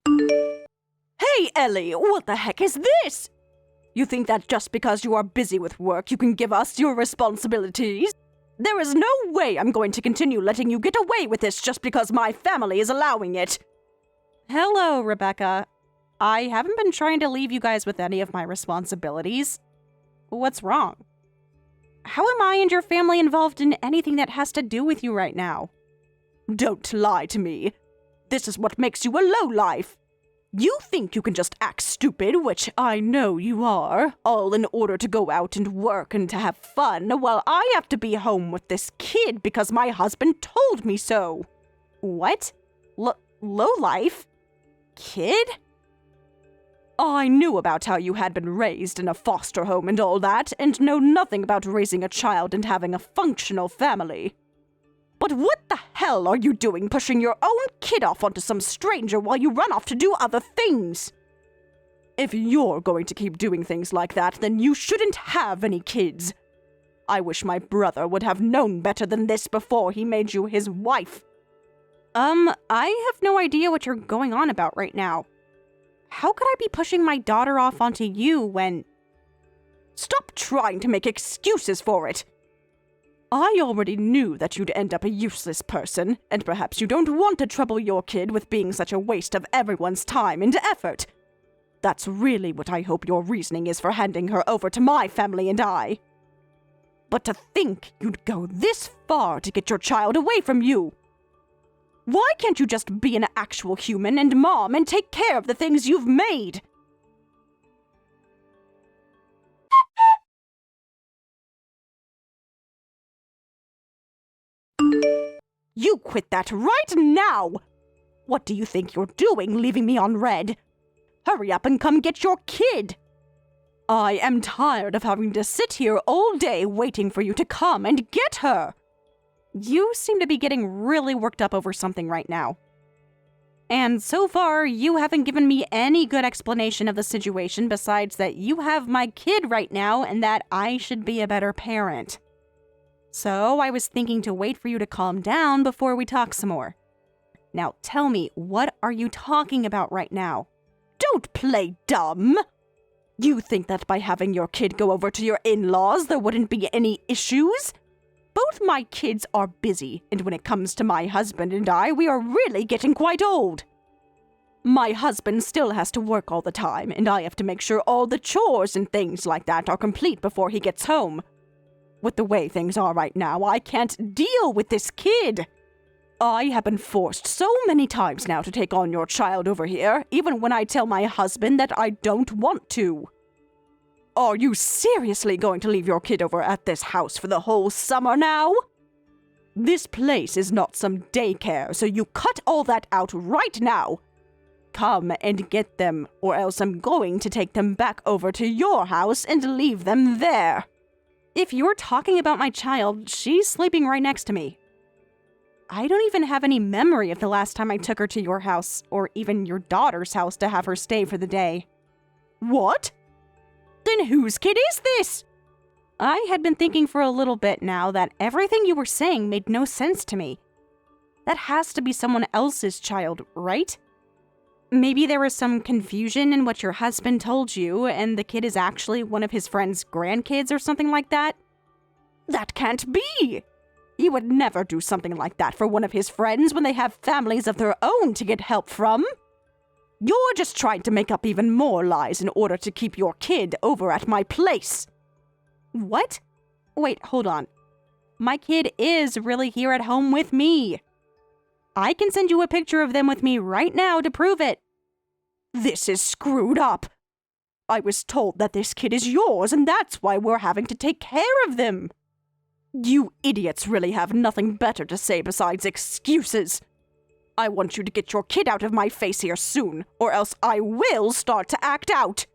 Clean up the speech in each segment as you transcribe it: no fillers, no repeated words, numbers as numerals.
Hey, Ellie, what the heck is this? You think that just because you are busy with work, you can give us your responsibilities? There is no way I'm going to continue letting you get away with this just because my family is allowing it. Hello, Rebecca. I haven't been trying to leave you guys with any of my responsibilities. What's wrong? How am I and your family involved in anything that has to do with you right now? Don't lie to me. This is what makes you a lowlife. You think you can just act stupid, which I know you are, all in order to go out and work and to have fun, while I have to be home with this kid because my husband told me so. What? Lowlife? Kid? I knew about how you had been raised in a foster home and all that, and know nothing about raising a child and having a functional family. But what the hell are you doing pushing your own kid off onto some stranger while you run off to do other things? If you're going to keep doing things like that, then you shouldn't have any kids. I wish my brother would have known better than this before he made you his wife. I have no idea what you're going on about right now. How could I be pushing my daughter off onto you when... Stop trying to make excuses for it. I already knew that you'd end up a useless person, and perhaps you don't want to trouble your kid with being such a waste of everyone's time and effort. That's really what I hope your reasoning is for handing her over to my family and I. But to think you'd go this far to get your child away from you. Why can't you just be an actual human and mom and take care of the things you've made? You quit that right now! What do you think you're doing, leaving me on red? Hurry up and come get your kid! I am tired of having to sit here all day waiting for you to come and get her! You seem to be getting really worked up over something right now. And so far, you haven't given me any good explanation of the situation besides that you have my kid right now and that I should be a better parent. So I was thinking to wait for you to calm down before we talk some more. Now tell me, what are you talking about right now? Don't play dumb! You think that by having your kid go over to your in-laws there wouldn't be any issues? Both my kids are busy, and when it comes to my husband and I, we are really getting quite old. My husband still has to work all the time, and I have to make sure all the chores and things like that are complete before he gets home. With the way things are right now, I can't deal with this kid. I have been forced so many times now to take on your child over here, even when I tell my husband that I don't want to. Are you seriously going to leave your kid over at this house for the whole summer now? This place is not some daycare, so you cut all that out right now. Come and get them, or else I'm going to take them back over to your house and leave them there. If you're talking about my child, she's sleeping right next to me. I don't even have any memory of the last time I took her to your house, or even your daughter's house to have her stay for the day. What? Then whose kid is this? I had been thinking for a little bit now that everything you were saying made no sense to me. That has to be someone else's child, right? Maybe there was some confusion in what your husband told you, and the kid is actually one of his friend's grandkids or something like that? That can't be! He would never do something like that for one of his friends when they have families of their own to get help from. You're just trying to make up even more lies in order to keep your kid over at my place. What? Wait, hold on. My kid is really here at home with me. I can send you a picture of them with me right now to prove it. This is screwed up. I was told that this kid is yours, and that's why we're having to take care of them. You idiots really have nothing better to say besides excuses. I want you to get your kid out of my face here soon, or else I will start to act out.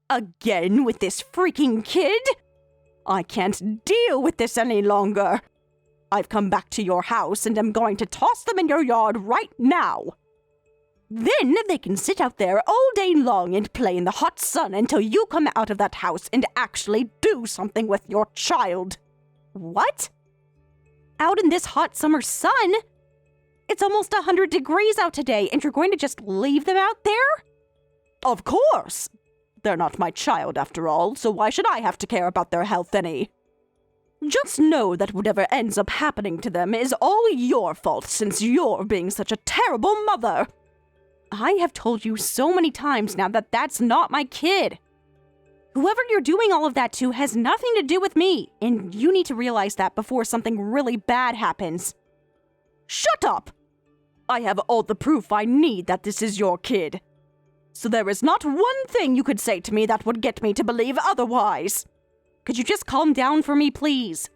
Again with this freaking kid? I can't deal with this any longer. I've come back to your house and am going to toss them in your yard right now. Then they can sit out there all day long and play in the hot sun until you come out of that house and actually do something with your child. What? Out in this hot summer sun? It's almost 100 degrees out today, and you're going to just leave them out there? Of course. They're not my child after all, so why should I have to care about their health any? Just know that whatever ends up happening to them is all your fault since you're being such a terrible mother. I have told you so many times now that that's not my kid. Whoever you're doing all of that to has nothing to do with me, and you need to realize that before something really bad happens. Shut up! I have all the proof I need that this is your kid. So there is not one thing you could say to me that would get me to believe otherwise. Could you just calm down for me, please?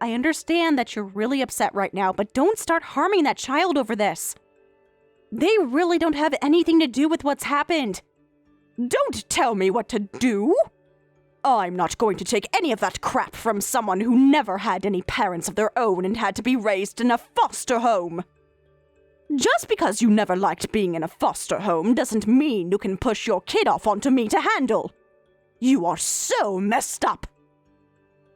I understand that you're really upset right now, but don't start harming that child over this. They really don't have anything to do with what's happened. Don't tell me what to do. I'm not going to take any of that crap from someone who never had any parents of their own and had to be raised in a foster home. Just because you never liked being in a foster home doesn't mean you can push your kid off onto me to handle. You are so messed up.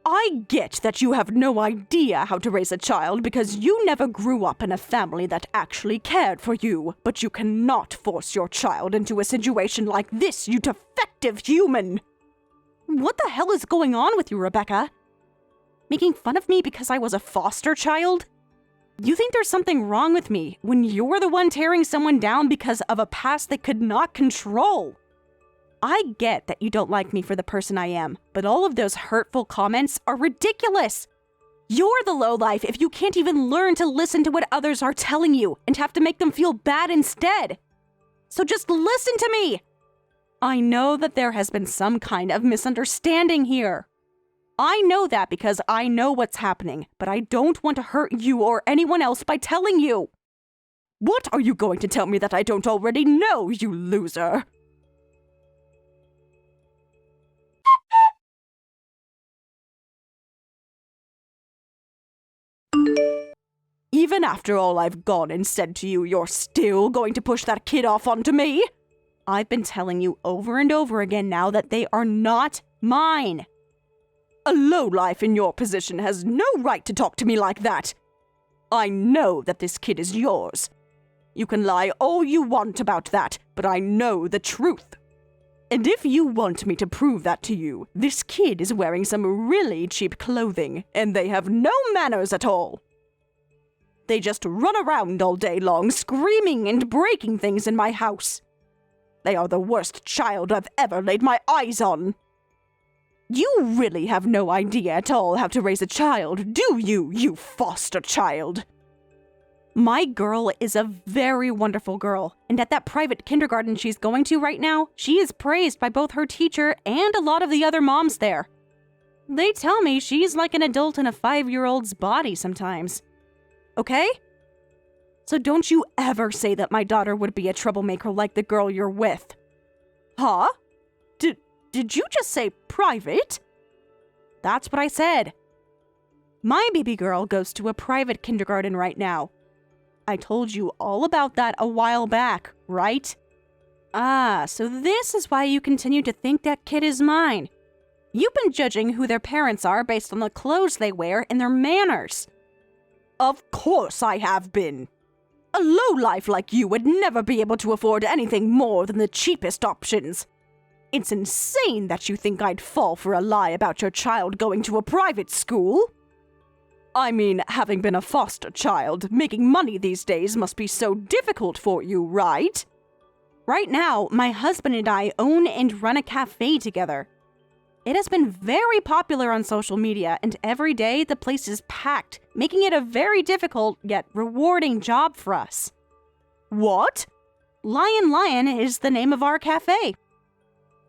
I get that you have no idea how to raise a child because you never grew up in a family that actually cared for you, but you cannot force your child into a situation like this, you defective human. What the hell is going on with you, Rebecca? Making fun of me because I was a foster child? You think there's something wrong with me when you're the one tearing someone down because of a past they could not control? I get that you don't like me for the person I am, but all of those hurtful comments are ridiculous. You're the lowlife if you can't even learn to listen to what others are telling you and have to make them feel bad instead. So just listen to me. I know that there has been some kind of misunderstanding here. I know that because I know what's happening, but I don't want to hurt you or anyone else by telling you. What are you going to tell me that I don't already know, you loser? Even after all I've gone and said to you, you're still going to push that kid off onto me? I've been telling you over and over again now that they are not mine. A lowlife in your position has no right to talk to me like that. I know that this kid is yours. You can lie all you want about that, but I know the truth. And if you want me to prove that to you, this kid is wearing some really cheap clothing, and they have no manners at all. They just run around all day long, screaming and breaking things in my house. They are the worst child I've ever laid my eyes on. You really have no idea at all how to raise a child, do you, you foster child? My girl is a very wonderful girl, and at that private kindergarten she's going to right now, she is praised by both her teacher and a lot of the other moms there. They tell me she's like an adult in a 5-year-old's body sometimes. Okay? So don't you ever say that my daughter would be a troublemaker like the girl you're with. Huh? Did you just say private? That's what I said. My baby girl goes to a private kindergarten right now. I told you all about that a while back, right? Ah, so this is why you continue to think that kid is mine. You've been judging who their parents are based on the clothes they wear and their manners. Of course I have been. A lowlife like you would never be able to afford anything more than the cheapest options. It's insane that you think I'd fall for a lie about your child going to a private school. I mean, having been a foster child, making money these days must be so difficult for you, right? Right now, my husband and I own and run a cafe together. It has been very popular on social media, and every day the place is packed, making it a very difficult yet rewarding job for us. What? Lion is the name of our cafe.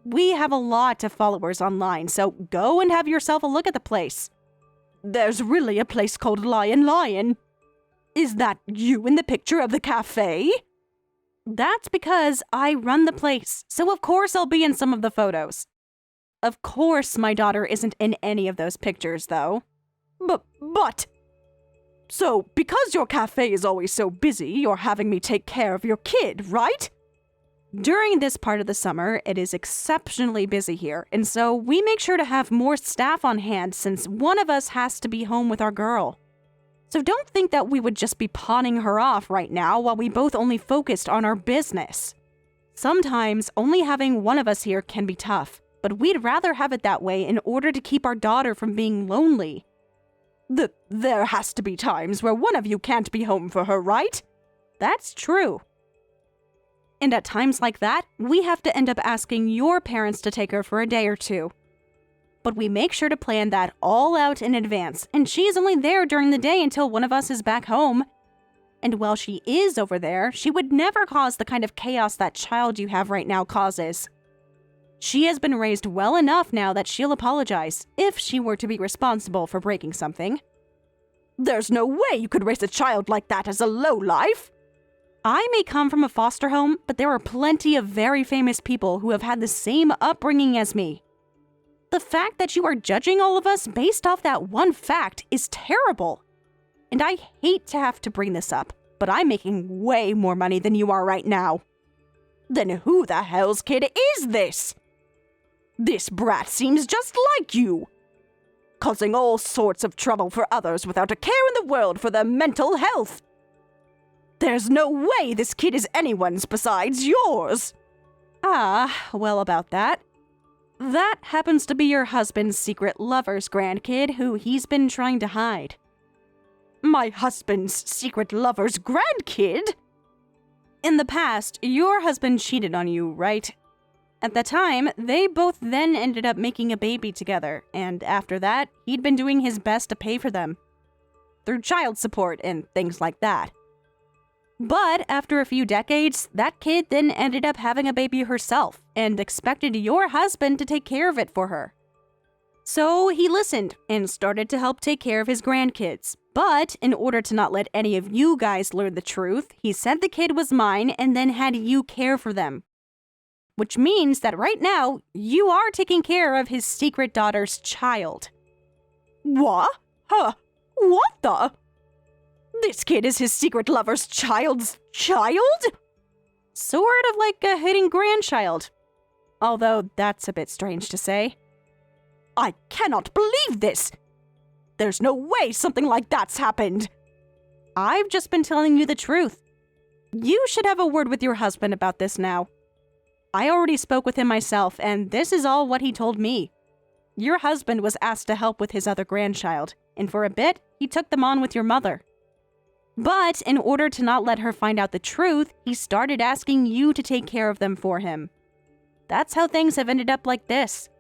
We have a lot of followers online, so go and have yourself a look at the place. There's really a place called Lion. Is that you in the picture of the cafe? That's because I run the place, so of course I'll be in some of the photos. Of course my daughter isn't in any of those pictures, though. But... So, because your cafe is always so busy, you're having me take care of your kid, right? During this part of the summer, it is exceptionally busy here, and so we make sure to have more staff on hand since one of us has to be home with our girl. So don't think that we would just be pawning her off right now while we both only focused on our business. Sometimes only having one of us here can be tough, but we'd rather have it that way in order to keep our daughter from being lonely. There has to be times where one of you can't be home for her, right? That's true. And at times like that, we have to end up asking your parents to take her for a day or two. But we make sure to plan that all out in advance, and she's only there during the day until one of us is back home. And while she is over there, she would never cause the kind of chaos that child you have right now causes. She has been raised well enough now that she'll apologize if she were to be responsible for breaking something. There's no way you could raise a child like that as a lowlife. I may come from a foster home, but there are plenty of very famous people who have had the same upbringing as me. The fact that you are judging all of us based off that one fact is terrible. And I hate to have to bring this up, but I'm making way more money than you are right now. Then who the hell's kid is this? This brat seems just like you, causing all sorts of trouble for others without a care in the world for their mental health. There's no way this kid is anyone's besides yours. Well about that. That happens to be your husband's secret lover's grandkid who he's been trying to hide. My husband's secret lover's grandkid? In the past, your husband cheated on you, right? At the time, they both then ended up making a baby together, and after that, he'd been doing his best to pay for them. Through child support and things like that. But after a few decades, that kid then ended up having a baby herself and expected your husband to take care of it for her. So he listened and started to help take care of his grandkids. But in order to not let any of you guys learn the truth, he said the kid was mine and then had you care for them. Which means that right now, you are taking care of his secret daughter's child. What? Huh? What the? This kid is his secret lover's child's child? Sort of like a hidden grandchild. Although that's a bit strange to say. I cannot believe this! There's no way something like that's happened! I've just been telling you the truth. You should have a word with your husband about this now. I already spoke with him myself, and this is all what he told me. Your husband was asked to help with his other grandchild, and for a bit, he took them on with your mother. But in order to not let her find out the truth, he started asking you to take care of them for him. That's how things have ended up like this.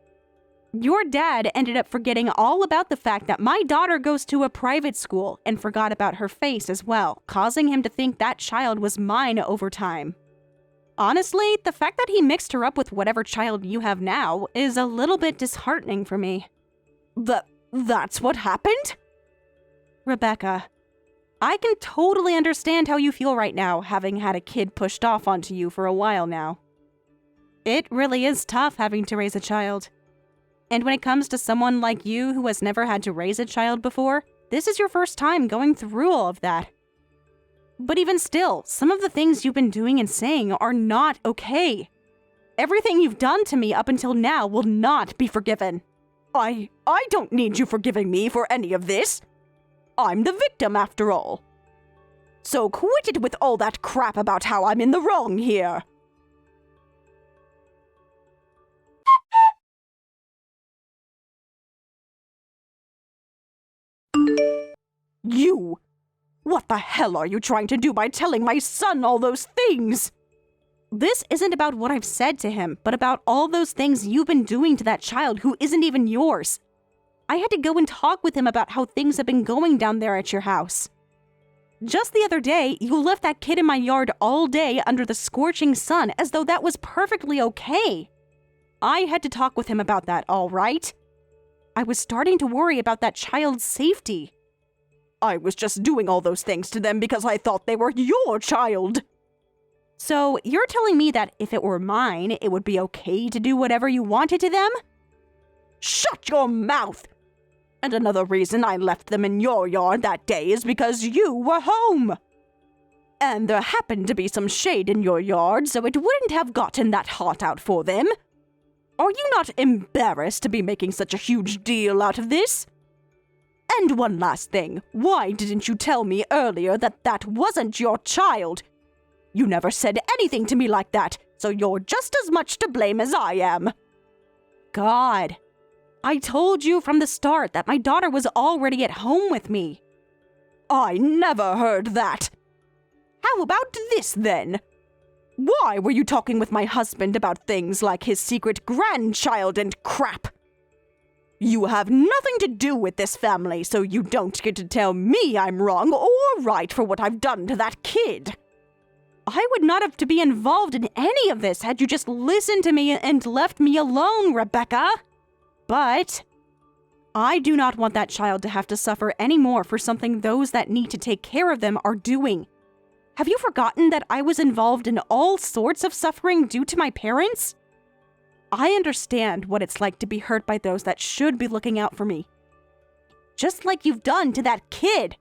Your dad ended up forgetting all about the fact that my daughter goes to a private school and forgot about her face as well, causing him to think that child was mine over time. Honestly, the fact that he mixed her up with whatever child you have now is a little bit disheartening for me. That's what happened? Rebecca, I can totally understand how you feel right now, having had a kid pushed off onto you for a while now. It really is tough having to raise a child. And when it comes to someone like you who has never had to raise a child before, this is your first time going through all of that. But even still, some of the things you've been doing and saying are not okay. Everything you've done to me up until now will not be forgiven. I don't need you forgiving me for any of this. I'm the victim after all. So quit it with all that crap about how I'm in the wrong here. You! What the hell are you trying to do by telling my son all those things? This isn't about what I've said to him, but about all those things you've been doing to that child who isn't even yours. I had to go and talk with him about how things have been going down there at your house. Just the other day, you left that kid in my yard all day under the scorching sun as though that was perfectly okay. I had to talk with him about that, all right? I was starting to worry about that child's safety. I was just doing all those things to them because I thought they were your child. So you're telling me that if it were mine, it would be okay to do whatever you wanted to them? Shut your mouth! And another reason I left them in your yard that day is because you were home. And there happened to be some shade in your yard, so it wouldn't have gotten that hot out for them. Are you not embarrassed to be making such a huge deal out of this? And one last thing, why didn't you tell me earlier that that wasn't your child? You never said anything to me like that, so you're just as much to blame as I am. God, I told you from the start that my daughter was already at home with me. I never heard that. How about this, then? Why were you talking with my husband about things like his secret grandchild and crap? You have nothing to do with this family, so you don't get to tell me I'm wrong or right for what I've done to that kid. I would not have to be involved in any of this had you just listened to me and left me alone, Rebecca. But I do not want that child to have to suffer any more for something those that need to take care of them are doing. Have you forgotten that I was involved in all sorts of suffering due to my parents? I understand what it's like to be hurt by those that should be looking out for me. Just like you've done to that kid.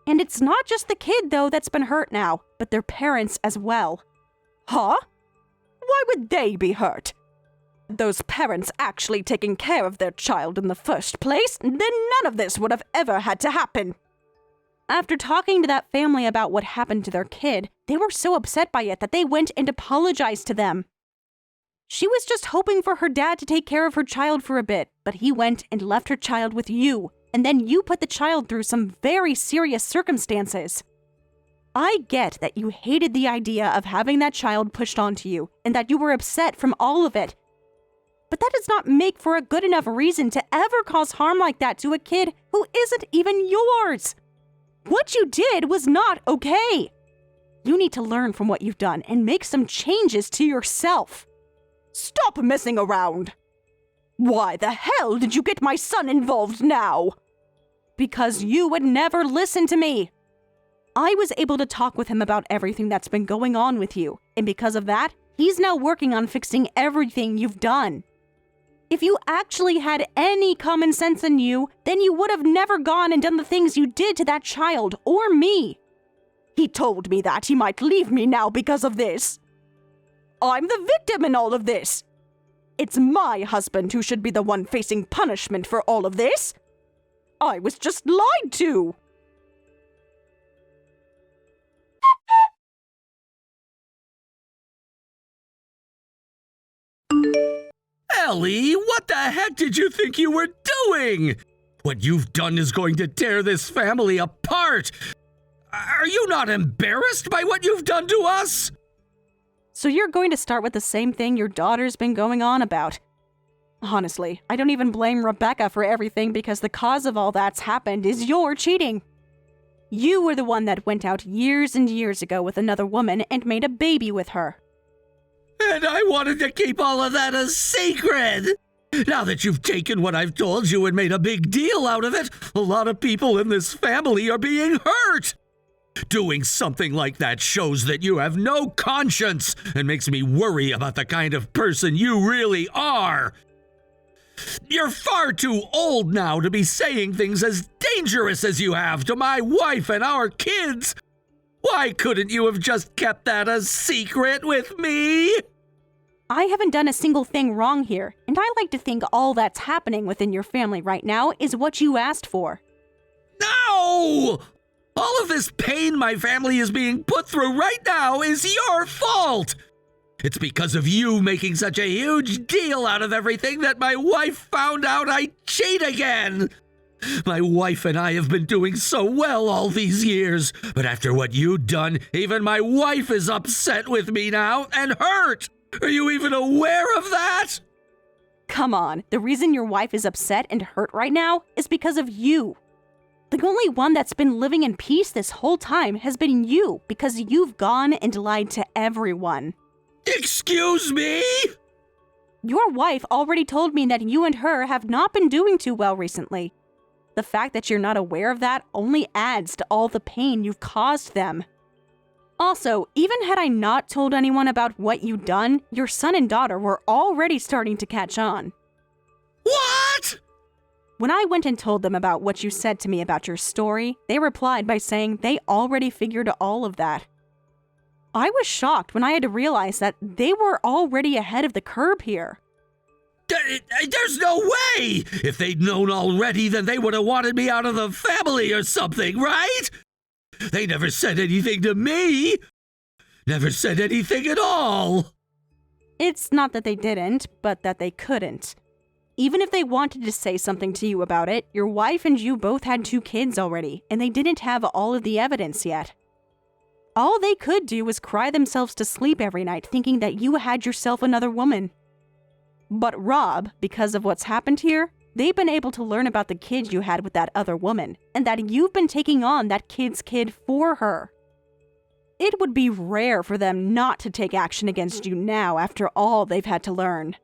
And it's not just the kid, though, that's been hurt now, but their parents as well. Huh? Why would they be hurt? Those parents actually taking care of their child in the first place, then none of this would have ever had to happen. After talking to that family about what happened to their kid, they were so upset by it that they went and apologized to them. She was just hoping for her dad to take care of her child for a bit, but he went and left her child with you, and then you put the child through some very serious circumstances. I get that you hated the idea of having that child pushed onto you, and that you were upset from all of it. But that does not make for a good enough reason to ever cause harm like that to a kid who isn't even yours. What you did was not okay. You need to learn from what you've done and make some changes to yourself. Stop messing around. Why the hell did you get my son involved now? Because you would never listen to me. I was able to talk with him about everything that's been going on with you, and because of that, he's now working on fixing everything you've done. If you actually had any common sense in you, then you would have never gone and done the things you did to that child or me. He told me that he might leave me now because of this. I'm the victim in all of this. It's my husband who should be the one facing punishment for all of this. I was just lied to. Ellie, what the heck did you think you were doing? What you've done is going to tear this family apart. Are you not embarrassed by what you've done to us? So you're going to start with the same thing your daughter's been going on about. Honestly, I don't even blame Rebecca for everything because the cause of all that's happened is your cheating. You were the one that went out years and years ago with another woman and made a baby with her. And I wanted to keep all of that a secret. Now that you've taken what I've told you and made a big deal out of it, a lot of people in this family are being hurt. Doing something like that shows that you have no conscience and makes me worry about the kind of person you really are. You're far too old now to be saying things as dangerous as you have to my wife and our kids. Why couldn't you have just kept that a secret with me? I haven't done a single thing wrong here, and I like to think all that's happening within your family right now is what you asked for. No! All of this pain my family is being put through right now is your fault! It's because of you making such a huge deal out of everything that my wife found out I cheat again! My wife and I have been doing so well all these years, but after what you've done, even my wife is upset with me now and hurt! Are you even aware of that? Come on, the reason your wife is upset and hurt right now is because of you. The only one that's been living in peace this whole time has been you, because you've gone and lied to everyone. Excuse me? Your wife already told me that you and her have not been doing too well recently. The fact that you're not aware of that only adds to all the pain you've caused them. Also, even had I not told anyone about what you'd done, your son and daughter were already starting to catch on. What? When I went and told them about what you said to me about your story, they replied by saying they already figured all of that. I was shocked when I had to realize that they were already ahead of the curve here. There's no way! If they'd known already, then they would have wanted me out of the family or something, right? They never said anything to me. Never said anything at all. It's not that they didn't, but that they couldn't. Even if they wanted to say something to you about it, your wife and you both had 2 kids already, and they didn't have all of the evidence yet. All they could do was cry themselves to sleep every night thinking that you had yourself another woman. But Rob, because of what's happened here, they've been able to learn about the kid you had with that other woman, and that you've been taking on that kid's kid for her. It would be rare for them not to take action against you now after all they've had to learn.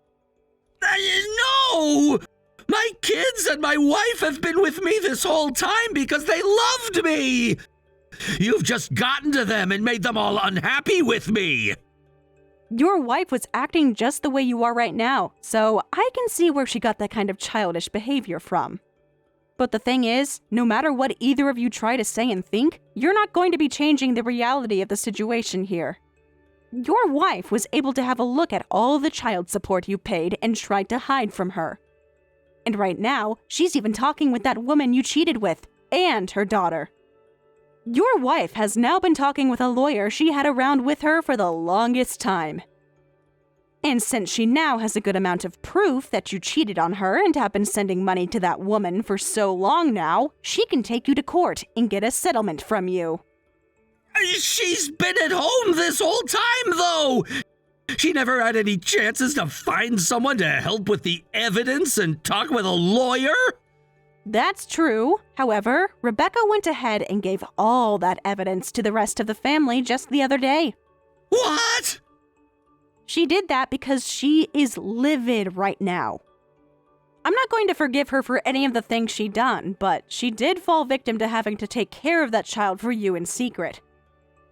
No! My kids and my wife have been with me this whole time because they loved me! You've just gotten to them and made them all unhappy with me! Your wife was acting just the way you are right now, so I can see where she got that kind of childish behavior from. But the thing is, no matter what either of you try to say and think, you're not going to be changing the reality of the situation here. Your wife was able to have a look at all the child support you paid and tried to hide from her. And right now, she's even talking with that woman you cheated with, and her daughter. Your wife has now been talking with a lawyer she had around with her for the longest time. And since she now has a good amount of proof that you cheated on her and have been sending money to that woman for so long now, she can take you to court and get a settlement from you. She's been at home this whole time, though! She never had any chances to find someone to help with the evidence and talk with a lawyer? That's true. However, Rebecca went ahead and gave all that evidence to the rest of the family just the other day. What? She did that because she is livid right now. I'm not going to forgive her for any of the things she done, but she did fall victim to having to take care of that child for you in secret.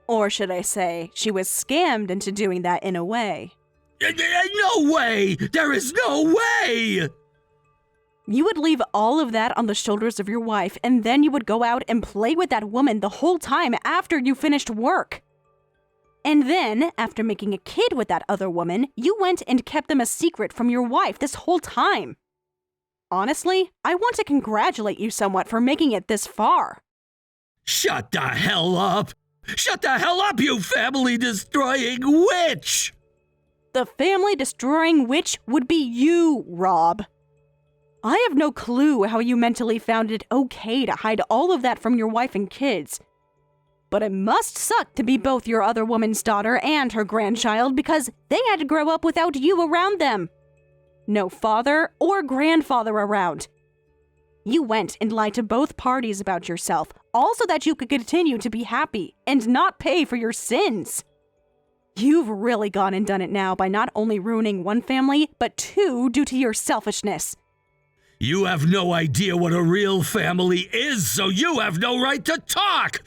Or should I say, she was scammed into doing that in a way. No way! There is no way! You would leave all of that on the shoulders of your wife, and then you would go out and play with that woman the whole time after you finished work. And then, after making a kid with that other woman, you went and kept them a secret from your wife this whole time. Honestly, I want to congratulate you somewhat for making it this far. Shut the hell up! Shut the hell up, you family-destroying witch! The family-destroying witch would be you, Rob. I have no clue how you mentally found it okay to hide all of that from your wife and kids. But it must suck to be both your other woman's daughter and her grandchild because they had to grow up without you around them. No father or grandfather around. You went and lied to both parties about yourself, all so that you could continue to be happy and not pay for your sins. You've really gone and done it now by not only ruining one family, but 2 due to your selfishness. You have no idea what a real family is, so you have no right to talk!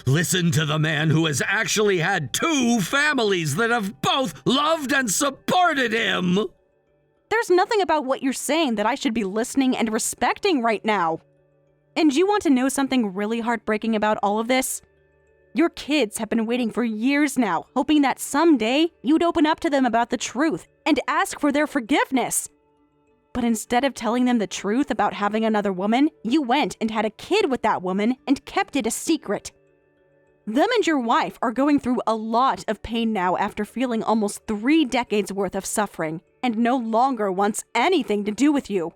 Listen to the man who has actually had 2 families that have both loved and supported him! There's nothing about what you're saying that I should be listening and respecting right now. And you want to know something really heartbreaking about all of this? Your kids have been waiting for years now, hoping that someday you'd open up to them about the truth and ask for their forgiveness. But instead of telling them the truth about having another woman, you went and had a kid with that woman and kept it a secret. Them and your wife are going through a lot of pain now after feeling almost 3 decades worth of suffering and no longer wants anything to do with you.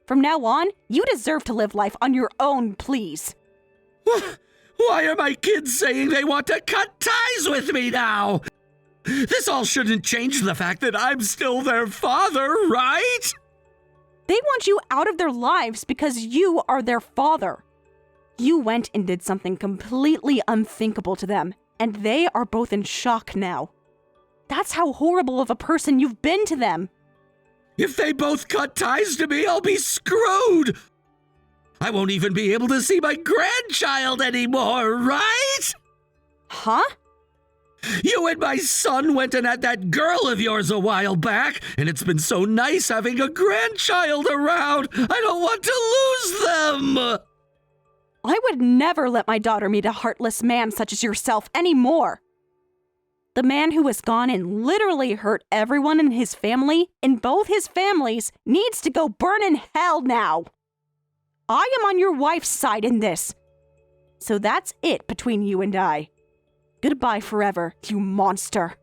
From now on, you deserve to live life on your own, please. Why are my kids saying they want to cut ties with me now? This all shouldn't change the fact that I'm still their father, right? They want you out of their lives because you are their father. You went and did something completely unthinkable to them, and they are both in shock now. That's how horrible of a person you've been to them. If they both cut ties to me, I'll be screwed. I won't even be able to see my grandchild anymore, right? Huh? You and my son went and had that girl of yours a while back, and it's been so nice having a grandchild around. I don't want to lose them. I would never let my daughter meet a heartless man such as yourself anymore. The man who has gone and literally hurt everyone in his family, in both his families, needs to go burn in hell now. I am on your wife's side in this. So that's it between you and I. Goodbye forever, you monster.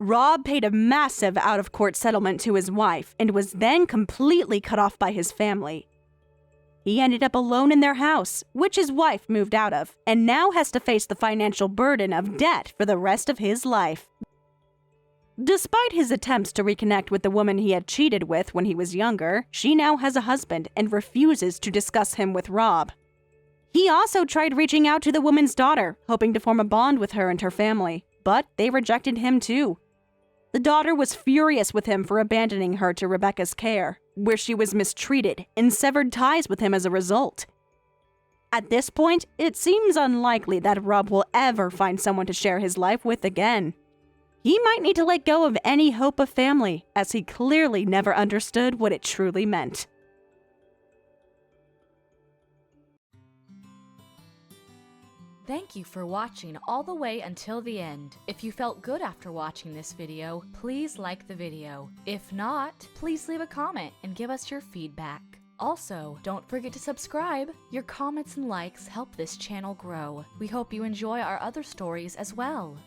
Rob paid a massive out-of-court settlement to his wife and was then completely cut off by his family. He ended up alone in their house, which his wife moved out of, and now has to face the financial burden of debt for the rest of his life. Despite his attempts to reconnect with the woman he had cheated with when he was younger, she now has a husband and refuses to discuss him with Rob. He also tried reaching out to the woman's daughter, hoping to form a bond with her and her family, but they rejected him too. The daughter was furious with him for abandoning her to Rebecca's care, where she was mistreated and severed ties with him as a result. At this point, it seems unlikely that Rob will ever find someone to share his life with again. He might need to let go of any hope of family, as he clearly never understood what it truly meant. Thank you for watching all the way until the end. If you felt good after watching this video, please like the video. If not, please leave a comment and give us your feedback. Also, don't forget to subscribe. Your comments and likes help this channel grow. We hope you enjoy our other stories as well.